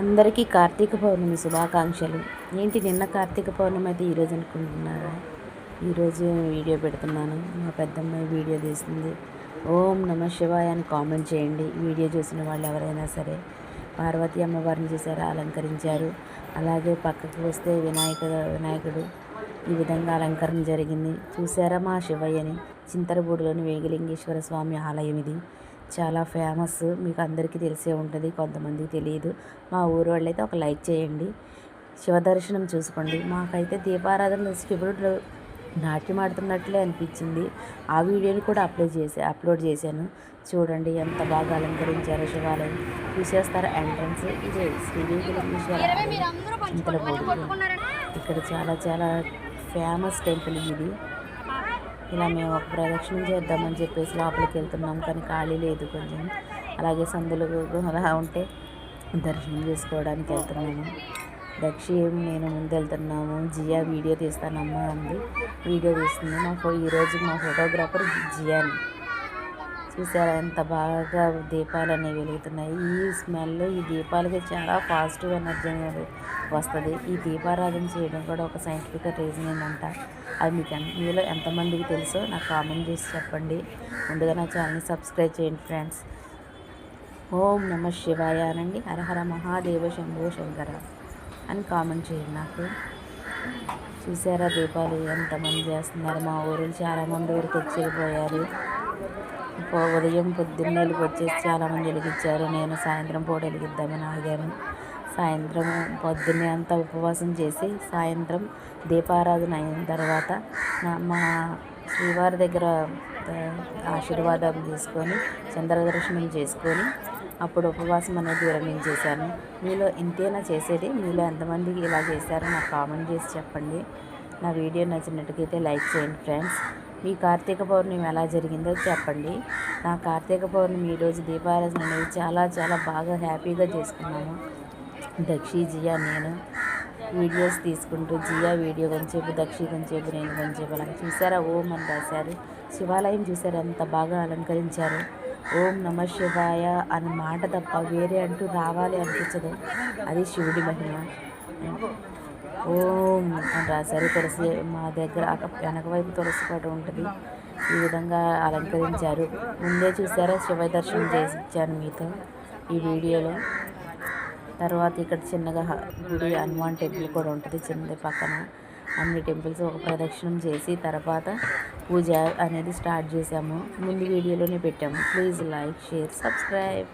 అందరికీ కార్తీక పౌర్ణమి శుభాకాంక్షలు. ఏంటి నిన్న కార్తీక పౌర్ణమి అయితే ఈరోజు అనుకుంటున్నారా? ఈరోజు వీడియో పెడుతున్నాను. మా పెద్దమ్మాయి వీడియో తీసింది. ఓం నమ శివాయ అని కామెంట్ చేయండి. వీడియో చూసిన వాళ్ళు ఎవరైనా సరే. పార్వతీ అమ్మవారిని చూసారా, అలంకరించారు. అలాగే పక్కకు వస్తే వినాయకుడు ఈ విధంగా అలంకరణ జరిగింది. చూసారా మా శివయ్యని. చింతలపూడిలోని వేగిలింగేశ్వర స్వామి ఆలయం ఇది. చాలా ఫేమస్, మీకు అందరికీ తెలిసే ఉంటుంది, కొంతమందికి తెలియదు. మా ఊరు వాళ్ళైతే ఒక లైక్ చేయండి, శివ దర్శనం చూసుకోండి. మాకైతే దీపారాధన శివుడు నాట్యం ఆడుతున్నట్లే అనిపించింది. ఆ వీడియోని కూడా అప్లోడ్ చేశాను. చూడండి ఎంత బాగా అలంకరించారో శివాలయం. చూసేస్తారు ఎంట్రన్స్. ఇదే శ్రీ వేగిలింగేశ్వర చింతలపూడి. ఇక్కడ చాలా చాలా ఫేమస్ టెంపుల్ ఇది. ఇలా మేము ఒక ప్రదక్షిణం చేద్దామని చెప్పేసి లోపలికి వెళ్తున్నాం, కానీ ఖాళీ లేదు కొంచెం. అలాగే సందులు అలా ఉంటే దర్శనం చేసుకోవడానికి వెళ్తున్నాము. దక్షి నేను ముందు వెళ్తున్నాము. జియా వీడియో తీస్తానమ్మా అంది. వీడియో తీస్తుంది. ఈరోజు మా ఫోటోగ్రాఫర్ జియాని. చూసారా ఎంత బాగా దీపాలు అనేవి వెలుగుతున్నాయి. ఈ స్మెల్, ఈ దీపాలకి చాలా పాజిటివ్ ఎనర్జీ అనేది వస్తుంది. ఈ దీపారాధన చేయడం కూడా ఒక సైంటిఫిక్ రీజన్ ఏంటంట. అది మీలో ఎంతమందికి తెలుసో నాకు కామెంట్ చేసి చెప్పండి. ముందుగా నా ఛానల్ని సబ్స్క్రైబ్ చేయండి ఫ్రెండ్స్. ఓం నమ శివాయ అనండి. హరహర మహాదేవ శంభో శంకర అని కామెంట్ చేయండి నాకు. చూసారా దీపాలు ఎంతమంది చేస్తున్నారు. మా ఊరిలో చాలామంది ఊరికి వచ్చి వెళ్ళిపోయారు. ఉదయం పొద్దున్నే వచ్చేసి చాలామంది వెలిగించారు. నేను సాయంత్రం పూట వెలిగిద్దామని ఆగాను. సాయంత్రం పొద్దున్నే అంతా ఉపవాసం చేసి సాయంత్రం దీపారాధన అయిన తర్వాత మా శ్రీవారి దగ్గర ఆశీర్వాదం తీసుకొని చంద్రదర్శనం చేసుకొని అప్పుడు ఉపవాసం అనేది విరమించేశాను. మీలో ఇంతేనా చేసేది? మీలో ఎంతమందికి ఇలా చేశారో నాకు కామెంట్ చేసి చెప్పండి. నా వీడియో నచ్చినట్టుకైతే లైక్ చేయండి ఫ్రెండ్స్. మీ కార్తీక పౌర్ణమి ఎలా జరిగిందో చెప్పండి. నా కార్తీక పౌర్ణమి ఈరోజు దీపారాధన అనేది చాలా చాలా బాగా హ్యాపీగా చేసుకున్నాను. దక్షి జియా నేను వీడియోస్ తీసుకుంటూ జియా వీడియో కొంచెంసేపు, దక్షి కొంచెంసేపు, నేను కొంచెంసేపు అలా. చూసారా ఓం అని రాశారు. శివాలయం చూసారా ఎంత బాగా అలంకరించారు. ఓం నమ శివాయ అని మాట తప్ప వేరే అంటూ రావాలి అనిపించదు. అది శివుడి మహిమ. ఓం అని రాశారు. తులసి మా దగ్గర వెనక వైపు తులసి కోట ఉంటుంది. ఈ విధంగా అలంకరించారు. ముందే చూసారా శివ దర్శనం చేసి ఇచ్చాను మీతో ఈ వీడియోలో. తర్వాత ఇక్కడ చిన్నగా గుడి హనుమాన్ టెంపుల్ కూడా ఉంటుంది చిన్నది పక్కన. అన్ని టెంపుల్స్ ఒక ప్రదక్షిణం చేసి తర్వాత పూజ అనేది స్టార్ట్ చేసాము. ముందు వీడియోలోనే పెట్టాము. Please like, share, subscribe.